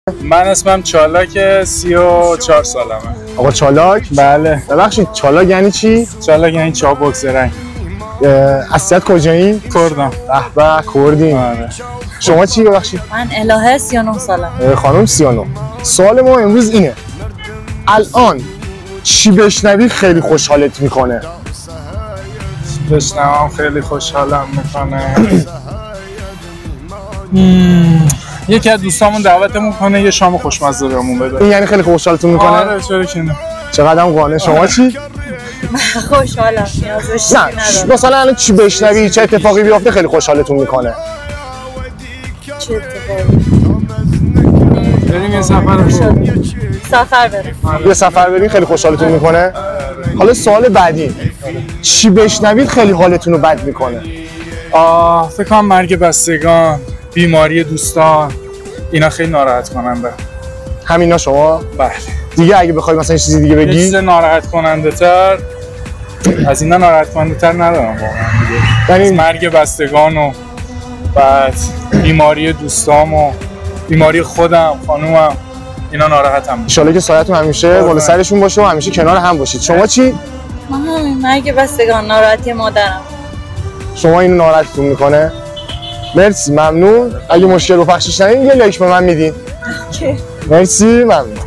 من اسمم چالاک 34 سالمه. آقا چالاک؟ بله. ببخشید چالاک یعنی چی؟ چالاک یعنی چابک زرنگ. اصلیت کجایی؟ کردم. به به کردیم. آره. شما چی ببخشید؟ من الهه 39 سالمه. خانم 39. سوال ما امروز اینه. الان چی بشنوی خیلی خوشحالت میکنه؟ بشنوم خیلی خوشحالم میکنه. یکی از دوستامون دعوتمون کنه یه شام خوشمزه بهمون بده. این یعنی خیلی خوشحالتون میکنه؟ آره چرا که نه. چقدرم قانع. شما چی؟ خوشحالم نیازش نه مثلا الان چی بشنوی چه اتفاقی بیفته خیلی خوشحالتون میکنه؟ چه اتفاقی؟ بریم یه سفر بریم. یه سفر بریم خیلی خوشحالتون میکنه؟ حالا سوال بعدی. چی بشنوید خیلی حالتون رو بد میکنه؟ فکر کنم مرگ بستگان، بیماری دوستان، اینا خیلی ناراحت کننده. همینا شما؟ بله. دیگه اگه بخوای مثلا چیزی دیگه بگی؟ یه چیز ناراحت کننده تر از اینا ناراحت کننده تر ندارم واقعا دیگه. یعنی مرگ بستگان و بعد بیماری دوستام و بیماری خودم، خانومم، اینا ناراحتم. ان شاءالله که سایه‌تون همیشه بالا سرشون باشه و همیشه کنار هم باشید. شما چی؟ من همین مرگ بستگان، ناراحتی مادرم. شما اینو ناراحتتون میکنه؟ مرسی ممنون. اگه مشکل رو پخشش ندین یه لایک به من میدین. مرسی ممنون.